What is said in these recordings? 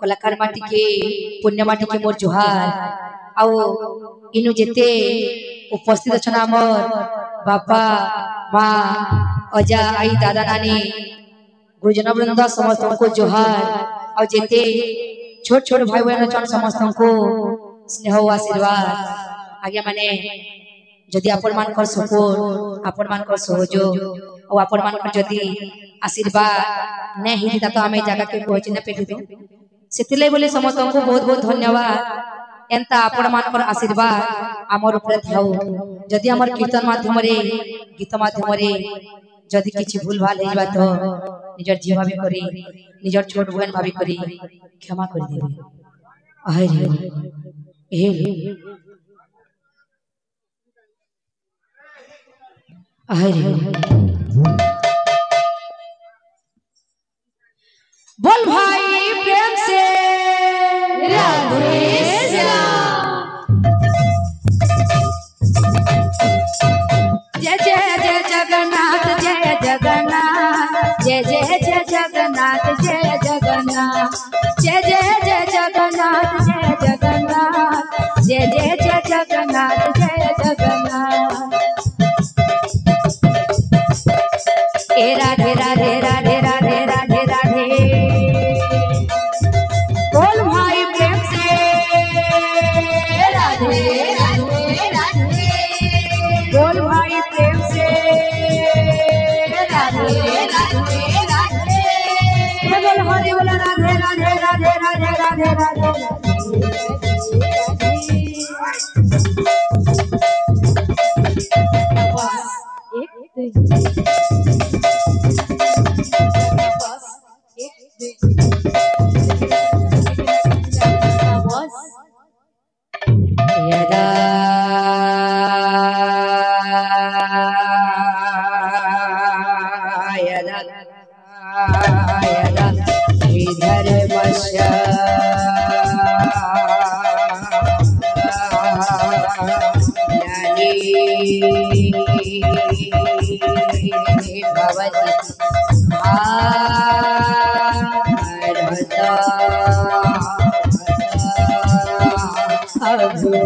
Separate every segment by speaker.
Speaker 1: कलाकार माटी के पुण्य माटी के मोर जुहार आओ इनु जेते उपस्थित अछन हमर बापा माँ अजा आई दादा नानी गुरुजन वृंद समस्त को जुहार और जेते छोट छोट भाई बहन अछन समस्त को स्नेह और आशीर्वाद आज्ञा माने जदि आपण मान कर सपोर्ट आपण मान कर सहयोग और आपण मान कर जदि आशीर्वाद नहीं हिता तो आमे जगह के पहुंच न पेठितो सेतिले बोले समस्त को बहुत बहुत धन्यवाद एंता आपण मान कर आशीर्वाद हमर ऊपर थाउ जदि हमर कीर्तन माध्यम रे गीत माध्यम रे जदि किछि भूल भाल हेबा तो निजर जीव भाभी करी निजर छोट बहन भाभी करी क्षमा कर देबे आहे रे हे बोल भाई प्रेम से राधे श्याम जय जय जय जगन्नाथ जय जगन्नाथ जय जय जय जगन्नाथ जय जगन्नाथ जय जय जय जगन्नाथ जय जगन्नाथ जय जय जय जगन्नाथ जय जगन्नाथ ए राधे राधे राधे राधे राधे राधे बोल भाई प्रेम से राधे राधे राधे बोल भाई प्रेम से राधे राधे राधे बोल हरि बोल राधे राधे राधे राधे राधे राधे यदा यदा यदा धर्मस्य भवति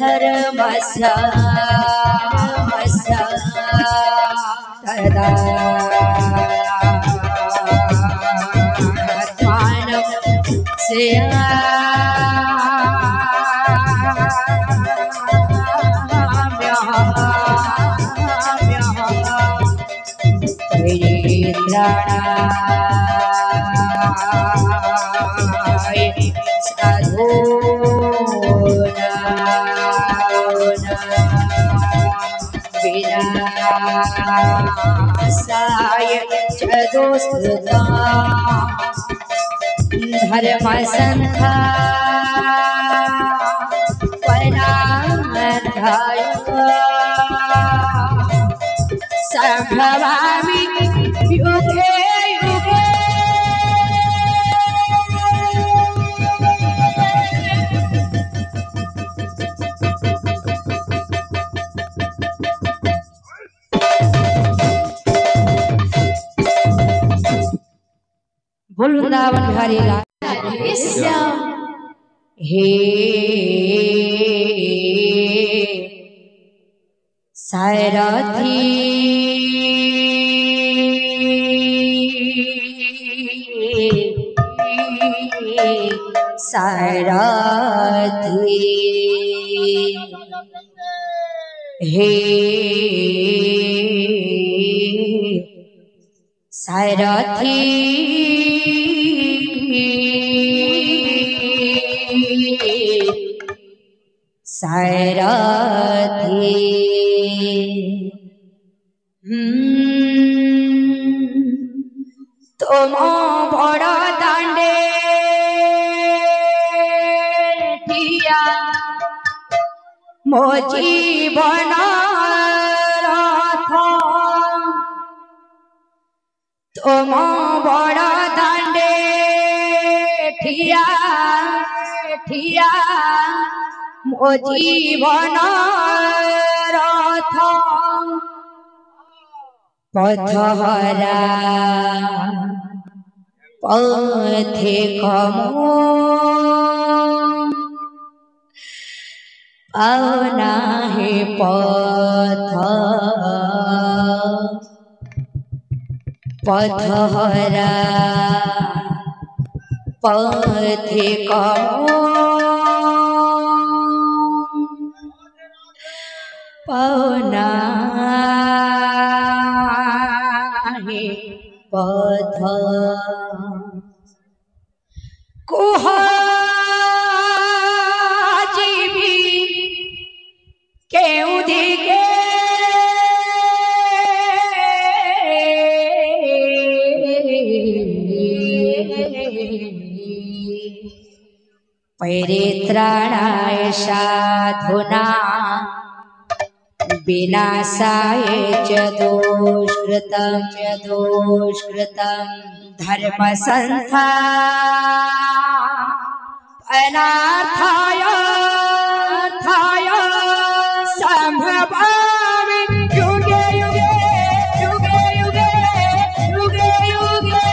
Speaker 1: अधर्मस्य तदा आत्मानं विनाशाय चतुष्कृता धर्म संथा परामर्धाय संभवामि युगे युगे वृंदावन बिहारी राधे श्याम हे सारथी सारथी हे सारथी सारथी तुम बड़ दांडे ठिया मो जीवन रथ तुम बड़ दांडे ठिया ठिया मो जीवन रथ पथहरा पथे कमो पावना हे पथ पथहरा पथे कमो पावना हे पथ कुहा जीवी केउ दिगे परित्राणाय साधुना विनाशाय च दुष्कृतं धर्म संस्थापनार्थाय संभवामि युगे युगे युगे युगे युगे युगे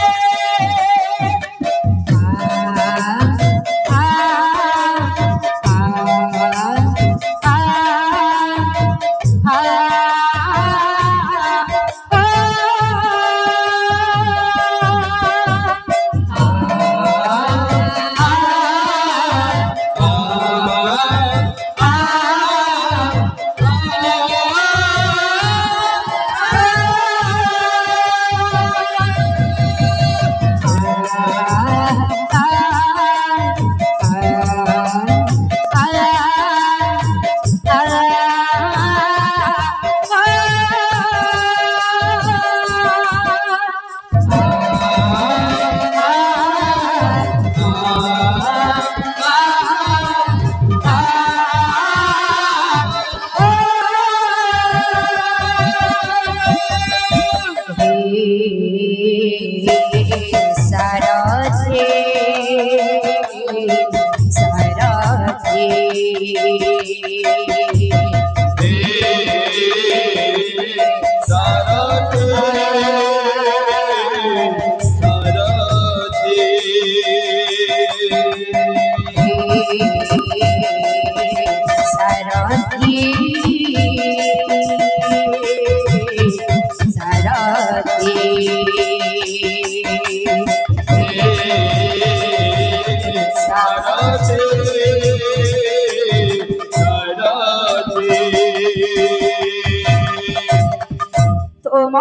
Speaker 1: तुम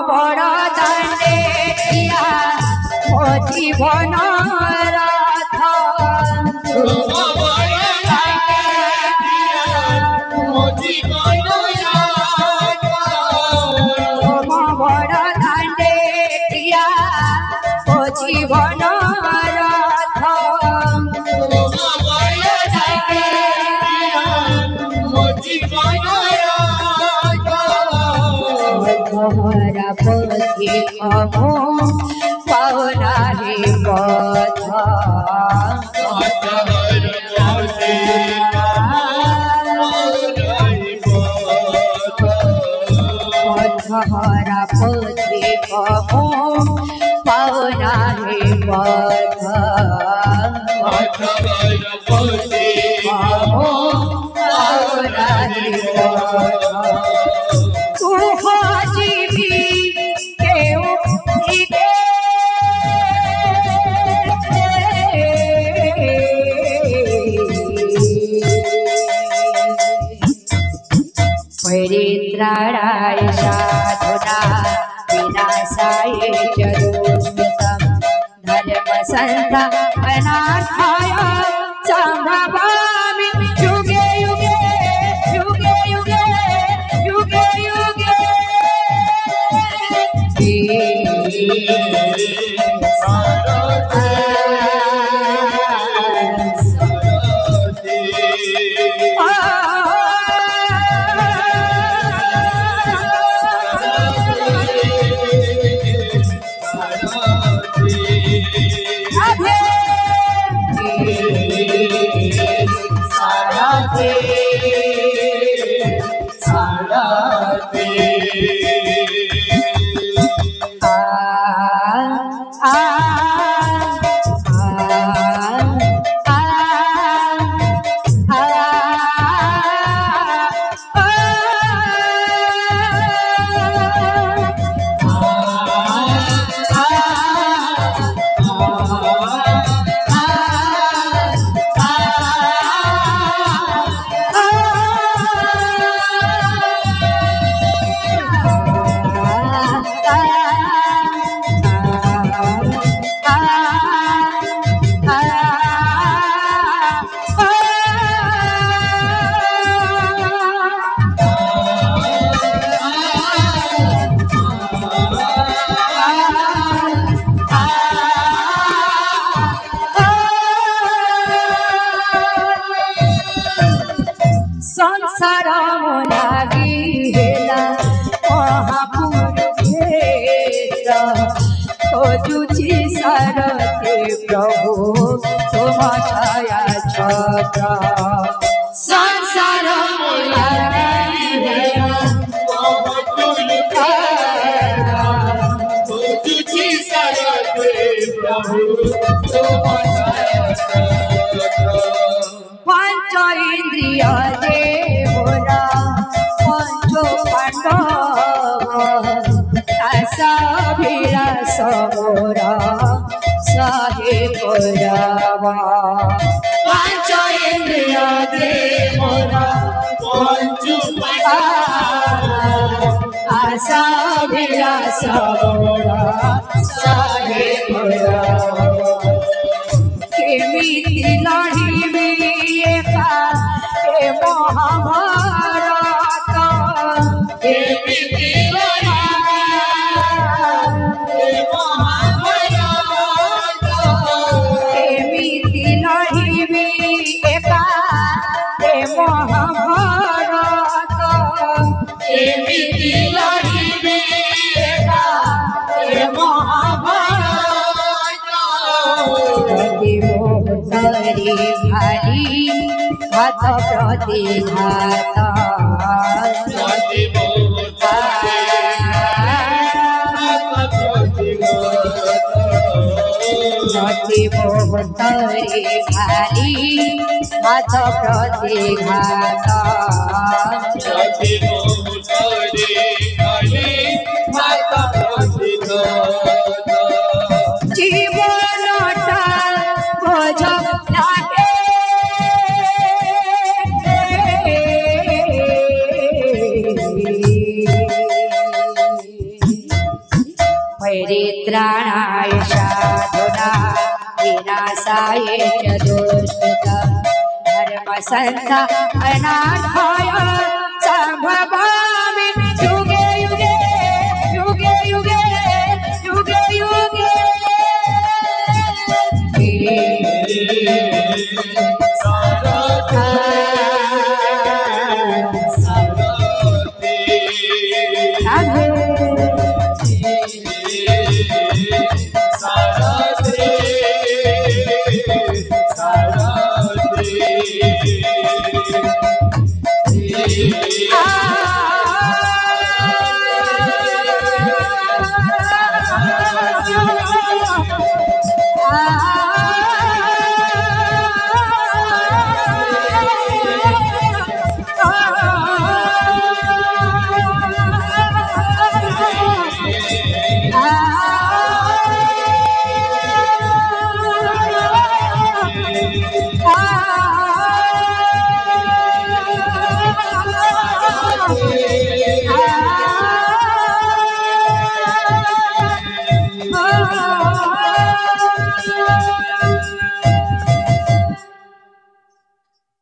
Speaker 1: बड़ दांडे ठिया मो जीवन रथ तुम बड़ दांडे ठिया मो जीवन रथ तुम बड़ दांडे ठिया मो जीवन रथ तुम बड़ दांडे ठिया मो जीवन हरा पथे कमो पावना हे पथ पथहरा पथे कमो पावना हे पथ कमो पावना हे पथ परित्राणाय साधुना विनाशाय च दुष्कृतं धर्म संस्थापनार्थाय संभवामि युगे युगे युगे युगे युगे युगे खोजुची सरते प्रभु तुम छाया छत्र संसार खोजुची सरते प्रभु तुम छाया छत्र पंच इंद्रिय देवरा पंच समोरा सहे पुरावा पंच इंद्रिय देवरा पंच आशा समोरा सहे पुरावा केमिति लड़िबी एका ए महाभारत केमिति भारी हाथ प्रतिघात बहुतरे भारी हाथ प्रतिघात जीवनटा बोझ लागे परित्राणाय साधुना विनाशाय च दुष्कृता धर्म संस्थापनार्थाय संभवामि युगे युगे युगे युगे युगे युगे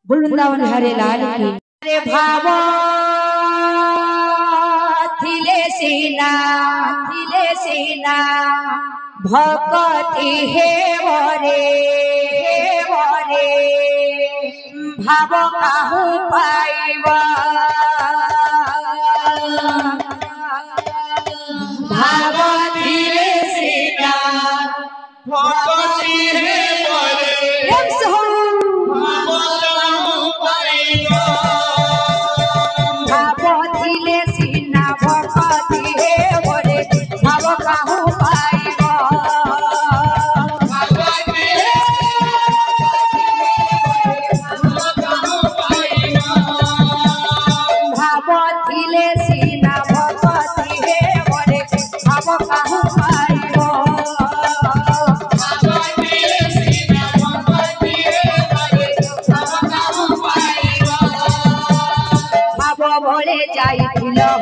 Speaker 1: वृंदावन हरे लाल की हरे भाव थिले सीना भक्ति हे वरे भाव काहू पाइबा भाव थिले सीना भक्ति हे वरे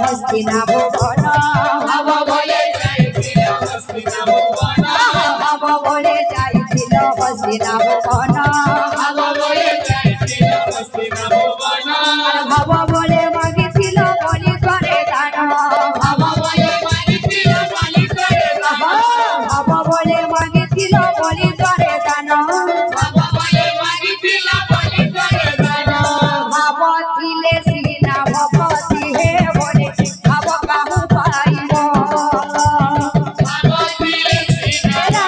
Speaker 1: हस्तिना भुवन भाव बोले हस्तिना भुवन भाव बोले हस्तिना भुवन भाव बोले मागिथिल बलि करे दान भाव बोले मागिथिल बलि करे दान भाव बोले मागिथिल बलि करे दान भाव बोले मागिथिल बलि करे दान भाव थिले सीना भक्ति हे बोले भाव काहू पाइबो भाव थिले सीना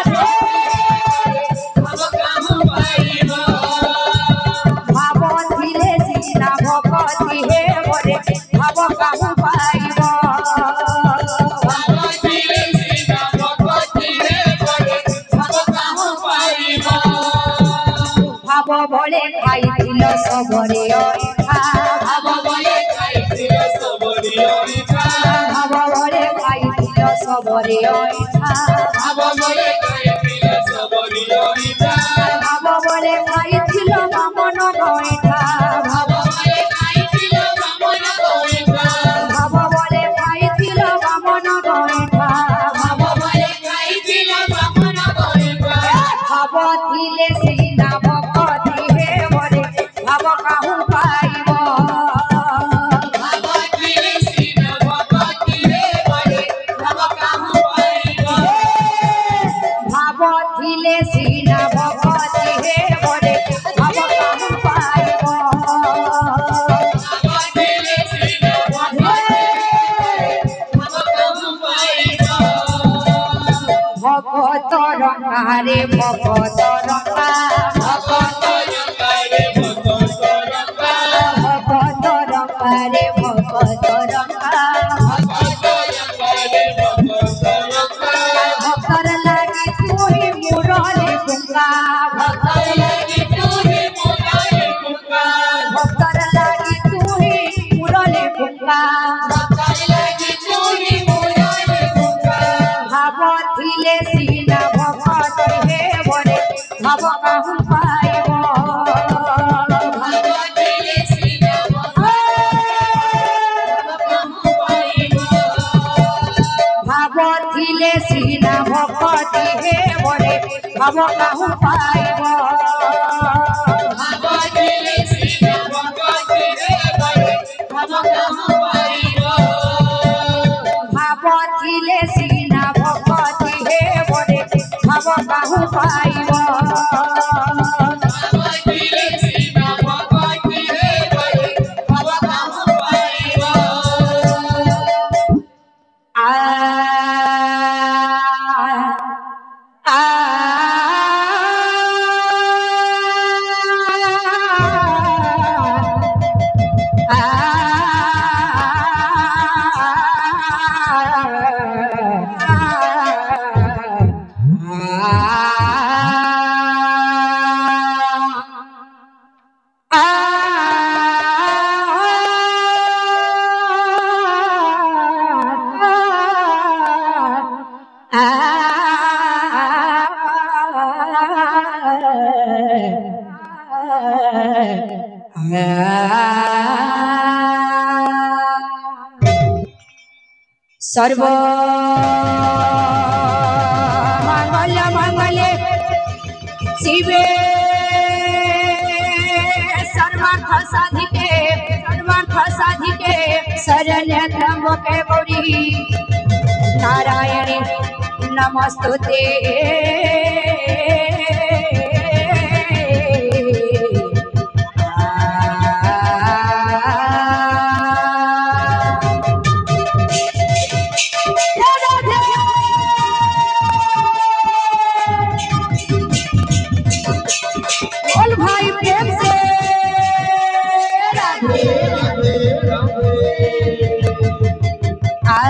Speaker 1: বলে খাইছিল সবরে অইঠা
Speaker 2: ভাব বলে খাইছিল সবরে অইঠা
Speaker 1: ভাব বলে খাইছিল সবরে অইঠা
Speaker 2: ভাব বলে খাইছিল সবরে অইঠা
Speaker 1: ভাব বলে খাইছিল বামন গইঠা
Speaker 2: ভাব বলে খাইছিল বামন গইঠা
Speaker 1: ভাব বলে খাইছিল বামন গইঠা
Speaker 2: ভাব বলে খাইছিল বামন গইঠা
Speaker 1: ভাব থিলে সিনা ভকতি হে বরে ভাব কাহু পাইব
Speaker 2: ভাব থিলে সিনা ভকতি হে বরে ভাব কাহু পাইব
Speaker 1: ভাব থিলে সিনা ভকতি হে বরে ভাব কাহু পাইব
Speaker 2: ভাব থিলে সিনা ভকতি ভাব কাহু পাইব
Speaker 1: ভকত রঙ্গারে ভকত রঙ্গা
Speaker 2: ভকত রঙ্গারে ভকত রঙ্গা
Speaker 1: ভকত রঙ্গারে ভকত রঙ্গা
Speaker 2: ভকত রঙ্গারে ভকত রঙ্গা
Speaker 1: ভক্তর লাগি তুই মুরলি গুঙ্গা
Speaker 2: ভক্তর লাগি তুই মুরলি গুঙ্গা
Speaker 1: ভক্তর লাগি তুই মুরলি গুঙ্গা
Speaker 2: ভক্তর লাগি তুই মুরলি গুঙ্গা
Speaker 1: ভাব থিলে সিনা ভকত হে বরে ভাব কাহু পাইব
Speaker 2: ভাব থিলে সিনা
Speaker 1: ভাব থিলে সিনা ভকতি হে বরে ভাব কাহু পাইব
Speaker 2: ভাব থিলে সিনা ভকতি হে বরে ভাব কাহু পাইব
Speaker 1: ভাব থিলে সিনা ভকতি হে বরে ভাব কাহু পাইব
Speaker 2: ভাব থিলে সিনা ভকতি হে বরে ভাব কাহু পাইব
Speaker 1: আ আ सर्व मंगल मंगले शिवे सर्वार्थ साधिके शरण्य त्र्यंबके गौरी नारायणी नमस्तुते बोल भाई प्रेम से राधे आ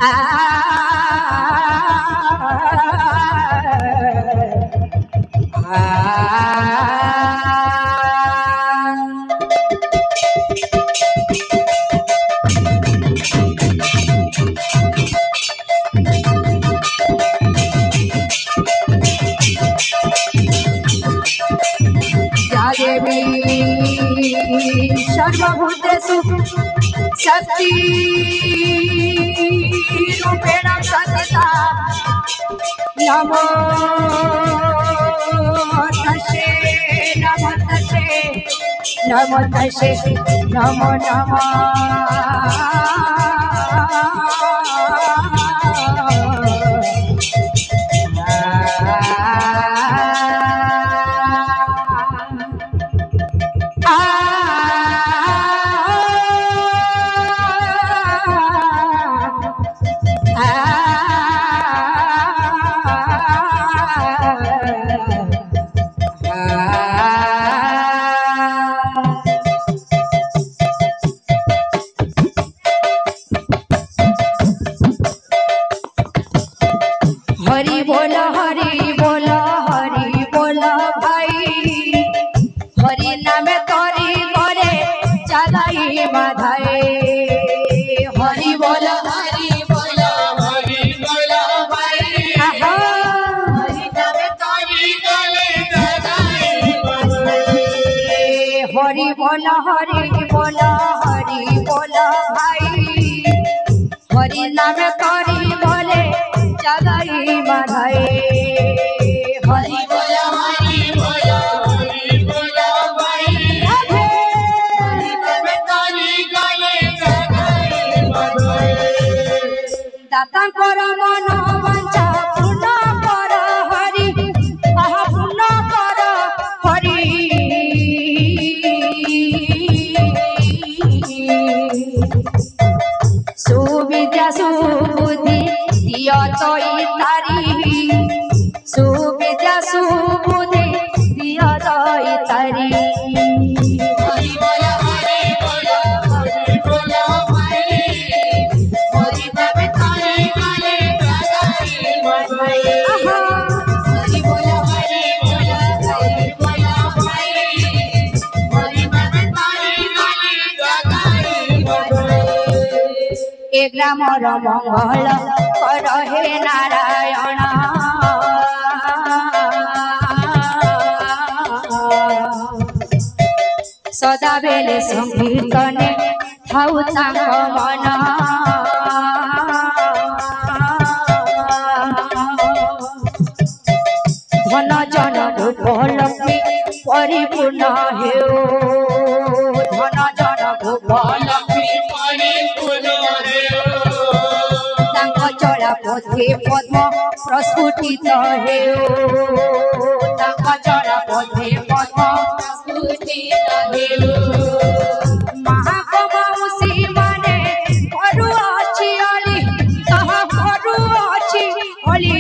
Speaker 1: आ देवी सर्वभूतेषु शक्ति रूपेण संस्थिता नमो तस्यै नमो तस्यै नमो तस्यै नमो चालाई माधाए हरि बोल
Speaker 2: हरि बोल भाई
Speaker 1: आहा
Speaker 2: हरि नामे तारी गले जगाई बधाई
Speaker 1: हरि बोल भाई हरि नाम करी बोले जगाई माधाए हरि
Speaker 2: बोल हरि बोल भाई हरि नामे तारी गले जगाई बधाई
Speaker 1: दाता कर मन वांछा पूर्ण कर हरि आहा पूर्ण कर हरि सुविद्या सुबुद्धि दिया तोई तारी सुविद्या सुबुद्धि दिया तोई तारी
Speaker 2: हरि बोल भाई हरि नामे तारी गले जगाई बधाई
Speaker 1: आहा
Speaker 2: हरि बोल भाई हरि नामे तारी गले जगाई बधाई
Speaker 1: एक रामर मंगल कर हे नारायण सदा बेले संकीर्तने थाउ तांक मन धन जन भोगलक्ष्मी परिपूर्ण हेउ धन जन भोगलक्ष्मी तांक चला पथे पद्म प्रस्फुटित हेउ तांक चला पथे पद्म प्रस्फुटित हेउ महाकमाउसी माने करू अछि अली कहा करू अछि अली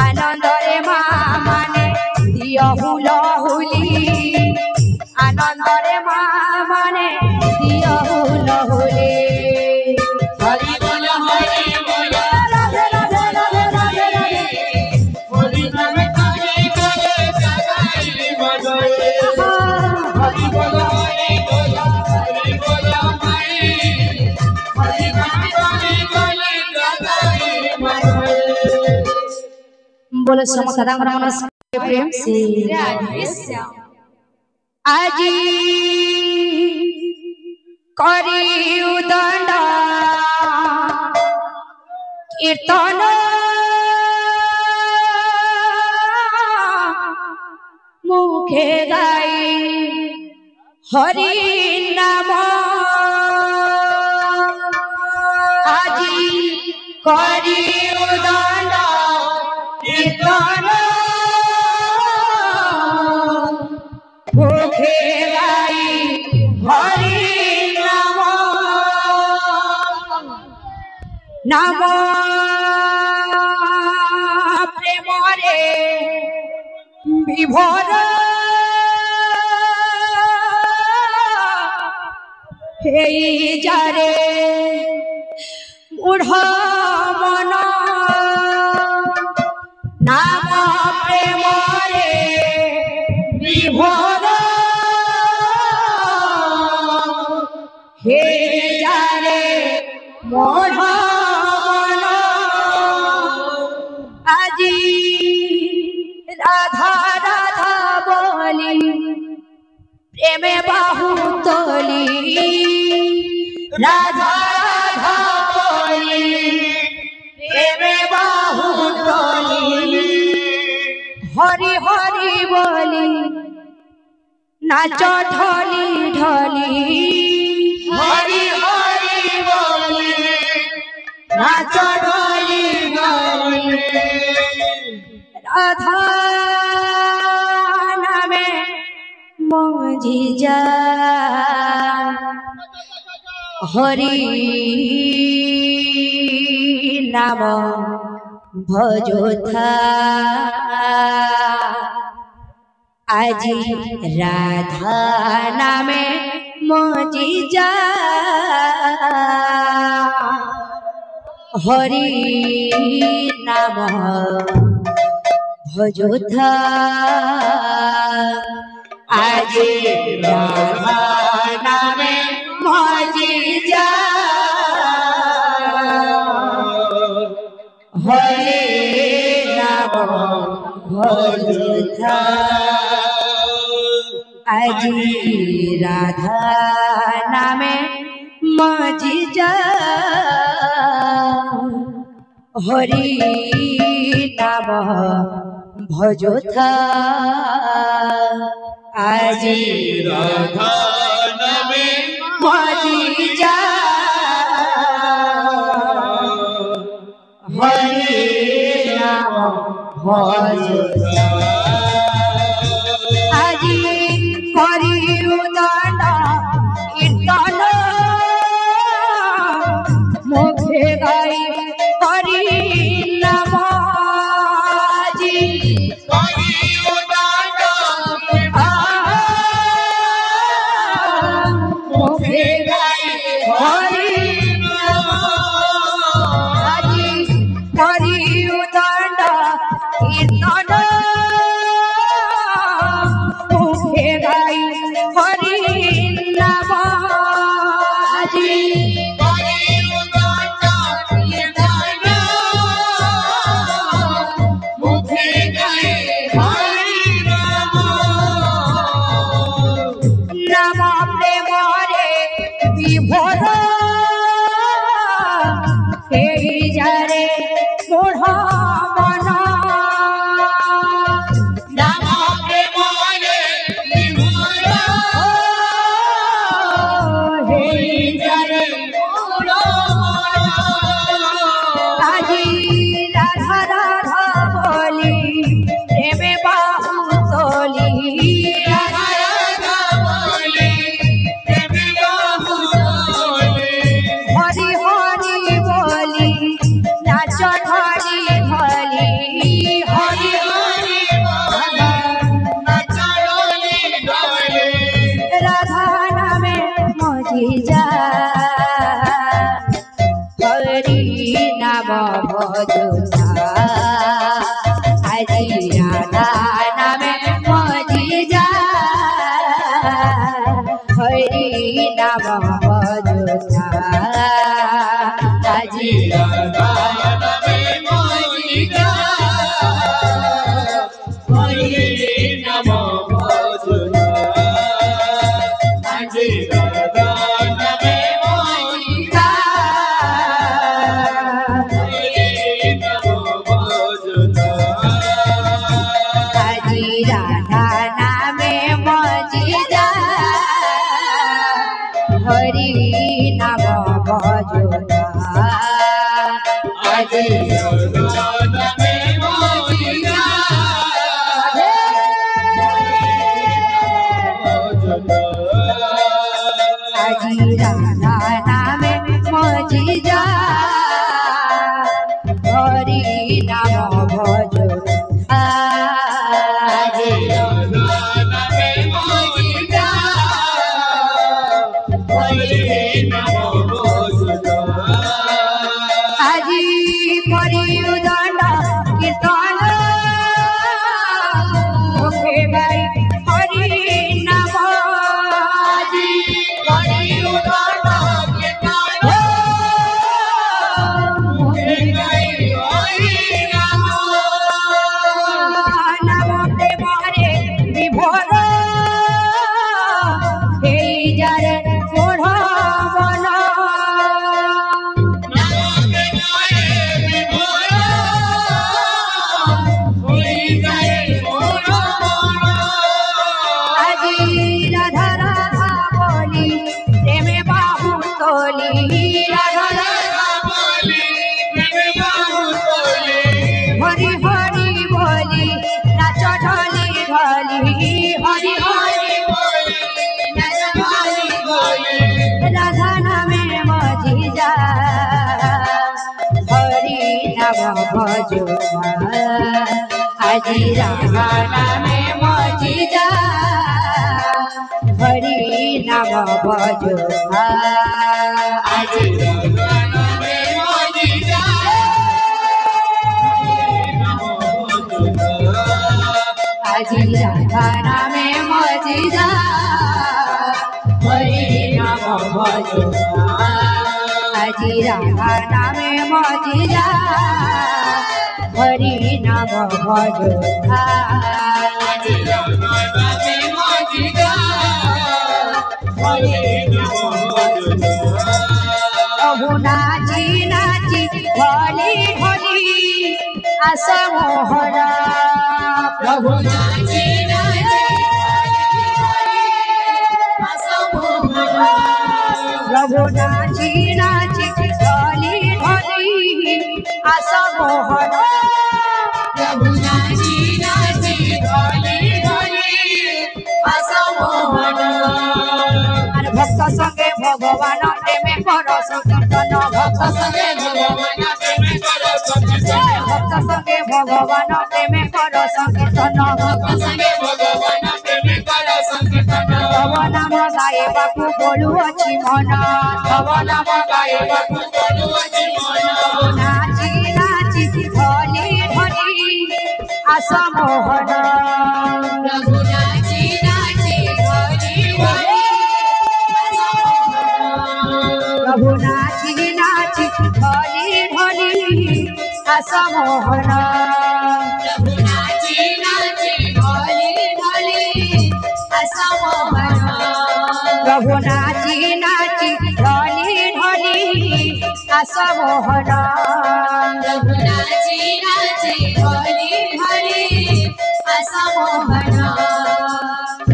Speaker 1: आनंद रे माने दिया हुलहुली आनंद रे माने दिया हुलहुली
Speaker 2: हरि बोल
Speaker 1: राधे राधे राधे राधे राधे
Speaker 2: हरि नामे तारी गले जगाई बधाई हरि बोल भाई हरि नामे तारी गले जगाई बधाई
Speaker 1: बोलो समता मनस प्रेम से आजी करी उदंड कीर्तन मुखे गाई हरि नाम आजी करी उदंड कीर्तन मुखे गाई हरि नाम नाम प्रेम रे विभोर हे जारे मूढ़ मन नाम प्रेम रे विभोर हे जारे मूढ़ मन আজি राधा राधा बोली प्रेमे बाहु तोली राधा राधा बोली प्रेमे बाहु तोली हरि हरि बोली नाच ढोली ढोली
Speaker 2: हरि हरि बोली नाच ढोली ढोली
Speaker 1: राधा नामे मौजी जा हरि नाम भजोथा আজি राधा नामे मौजी जा हरि नाम ভজোথা আজি রাধা নামে মজি যা হরে নাম ভজোথা আজি রাধা নামে মজি যা হরি নাম ভজোথা আজি
Speaker 2: রাধা নামে
Speaker 1: মজি যা হরি নাম ভজোথা আজি করি উদণ্ড কীর্তন মুখে গাই করি নাম আজি
Speaker 2: করি উদণ্ড
Speaker 1: মুখে গাই হরি নাম আজি করি উদণ্ড কীর্তন মুখে গাই হরি নাম আজি
Speaker 2: করি উদণ্ড কীর্তন মুখে গায়ে হরি নাম
Speaker 1: নাম প্রেমরে বিভোর এই যারে মোড় মন
Speaker 2: নাম প্রেমরে বিভোর
Speaker 1: এই যারে
Speaker 2: মোর
Speaker 1: আজি রাধা রাধা বলি প্রেমে বাহু তলি
Speaker 2: রাধা রাধা বলি প্রেমে বাহু তলি
Speaker 1: হরি হরি বলি নাচ ধরি ধলি হরি
Speaker 2: হরি বলি নাচলি গলি
Speaker 1: রাধা নামে মজি যা হরি নাম ভজোথা আজি রাধা নামে মজি যা হরি নাম ভজোথা আজি
Speaker 2: রাধা নামে মজিদা হরি নাম ভজনা আজি রাধা নামে মজিদা হরি নাম ভজনা
Speaker 1: আজি রাধা নামে মজি যা হরি নাম ভজোথা আজি
Speaker 2: রাধা নামে মজিদা
Speaker 1: আজি রাধা নামে মজি যা হরি নাম ভজোথা আজি
Speaker 2: নামে মজিদা হরি নাম ভজনা
Speaker 1: আজি করি উদণ্ড কীর্তন মুখে গাই হরি নাম আজি
Speaker 2: করি উদণ্ড কীর্তন মুখে গাই হরি নাম
Speaker 1: নাম প্রেমরে বিভোর এই যারে মোড় মন
Speaker 2: নামে ময়ে বিভোর হরি গায়ে মোর মন
Speaker 1: আজি রাধা রাধা বলি প্রেমে বাহু তলি রাধা রাধা
Speaker 2: বলি প্রেমে বাহু তলি
Speaker 1: হরি হরি বলি নাচ ঢলি ঢলি হরি হরি
Speaker 2: বলি নাচলি বলি
Speaker 1: রাধা নামে মজি যা হরি নাম ভজোথা আজি রাধা নামে মজি যা হরি নাম ভজোথা আজি
Speaker 2: রাধা নামে মজিদা হরি নাম ভজনা
Speaker 1: আজি রাধা নামে মজিদা হরি নাম ভজো আজি রাধা নামে মজিদা হরি নাম ভজো
Speaker 2: আজি রাধা নামে মজিদা হরি নাম ভজো
Speaker 1: প্রভু নাচি নাচি হরি হরি আস মোহরা
Speaker 2: প্রভু নাচি নাচি আস মোহরা
Speaker 1: প্রভু নাচি নাচি হরি হরি আস মোহরা
Speaker 2: প্রভু নাচি নাচি হরি হরি আস মোহরা
Speaker 1: আর ভক্ত সঙ্গে ভগবান প্রেমে কর সংকীর্তন ভক্ত সঙ্গে
Speaker 2: ভগবান প্রেমে কর সংকীর্তন
Speaker 1: ভক্ত সঙ্গে ভগবান প্রেমে কর সংকীর্তন
Speaker 2: ভক্ত সঙ্গে ভগবান প্রেমে কর সংকীর্তন
Speaker 1: তব নাম গাইবাকু বলুଅছি মন
Speaker 2: তব নাম গাইবাকু বলুଅছি মন
Speaker 1: নাচি নাচি হরি হরি আস মোহন
Speaker 2: প্রভু নাচি নাচি হরি হরি
Speaker 1: প্রভু নাচি নাচি হরি হরি আস মোহন
Speaker 2: প্রভু নাচি নাচি হরি হরি আস মোহন
Speaker 1: প্রভু নাচি নাচি হরি হরি আস মোহন
Speaker 2: প্রভু নাচি নাচি হরি হরি আস মোহন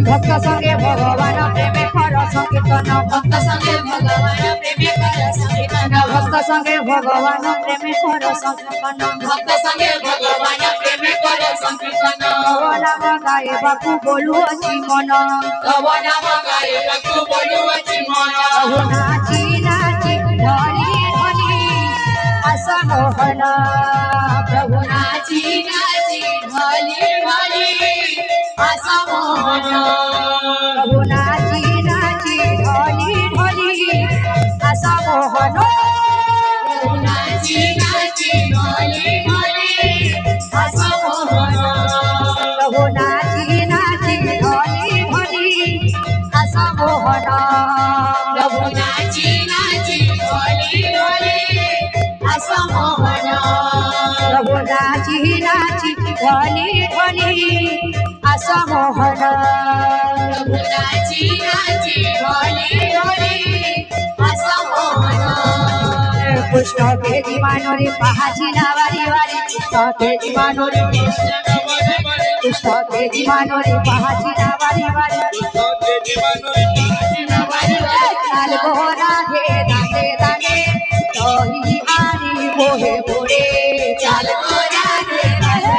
Speaker 1: ভক্ত সঙ্গে ভগবান প্রেমে কর সংকীর্তন
Speaker 2: ভক্ত সঙ্গে ভগবান প্রেমে কর সংকীর্তন
Speaker 1: ভক্ত সঙ্গে ভগবান প্রেমে কর সংকীর্তন
Speaker 2: ভক্ত সঙ্গে ভগবান প্রেমে কর সংকীর্তন
Speaker 1: তব নাম গাইবাকু বলুଅছি মন
Speaker 2: তব নাম গাইবাকু বলুଅছি মন
Speaker 1: প্রভু নাচি নাচি হরি হরি আস মোহন প্রভু
Speaker 2: নাচি নাচি হরি হরি আস মোহন
Speaker 1: প্রভু নাচি নাচি হরি হরি আস মোহন
Speaker 2: প্রভু নাচি নাচি হরি হরি আস মোহন
Speaker 1: প্রভু নাচি নাচি হরি হরি আস মোহন
Speaker 2: প্রভু নাচি নাচি হরি হরি আস মোহন
Speaker 1: প্রভু নাচি নাচি হরি হরি আস মোহন
Speaker 2: প্রভু নাচি নাচি হরি হরি আস মোহন
Speaker 1: কৃষ্ণ কে জীবানুরে পাহাচি না বাড়ি বাড়ি কৃষ্ণ কে জীবানুরে কৃষ্ণ কে জীবানুরে পাহাচি না বাড়ি বাড়ি চাল গোরা হে দাঁড়ে দাঁড়ে দহি আনি বহে বড়ে চাল গোরা হে দাঁড়ে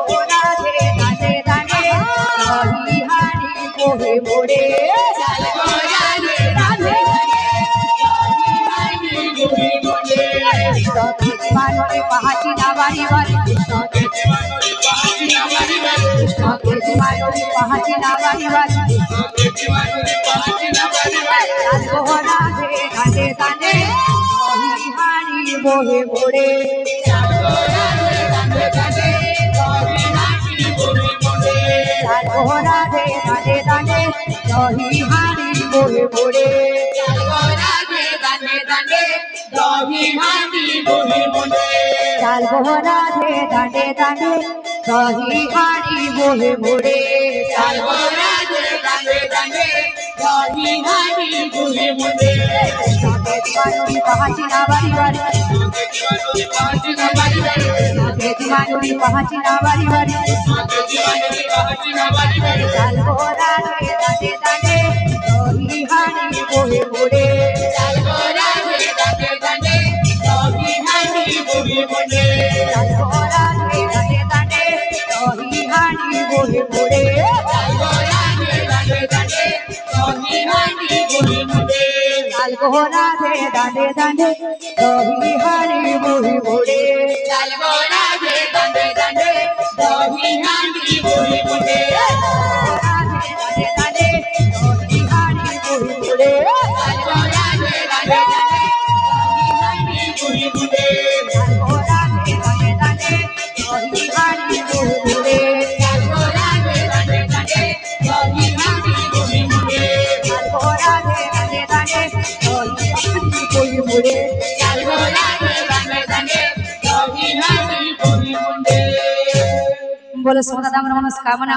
Speaker 1: গোরা হে দাঁড়ে দাঁড়ে দহি আনি বহে বড়ে
Speaker 2: চাল গোরা রে রাধে
Speaker 1: কৃষ্ণ কে জীবানুরে পাহাচি না বাড়ি বাড়ি কৃষ্ণ কে কৃষ্ণ কে জীবানুরে পাহাচি না বাড়ি বাড়ি চাল গোরা হে দাঁড়ে দাঁড়ে দহি হানি বহে বড়ে চাল গোরা হে দাঁড়ে দাঁড়ে দহি হানি বহে বড়ে চাল গোরা হে দাঁড়ে দাঁড়ে দহি হানি বহে বড়ে চাল কৃষ্ণকে জীবানুরি পাহাচি না বাড়ি বাড়ি কৃষ্ণকে জীবানুরি পাহাচি না বাড়ি বাড়ি চাল গোরা হে দাঁড়ে দাঁড়ে দহি হানি বহে বড়ে চাল গোরা হে দাঁড়ে দাঁড়ে দহি হানি বহে বড়ে চাল গোরা হে দাঁড়ে দাঁড়ে দহি হানি বহে বড়ে চাল গোরা হে দাঁড়ে দাঁড়ে দহি হানি বহে বড়ে চাল গোরা হে দাঁড়ে দাঁড়ে দহি হানি বহে বড়ে চাল গোরা হে দাঁড়ে দাঁড়ে দহি হানি বহে বড়ে চাল গোরা হে দাঁড়ে দাঁড়ে मुड़े बोलो सोना दाम मनस्कामना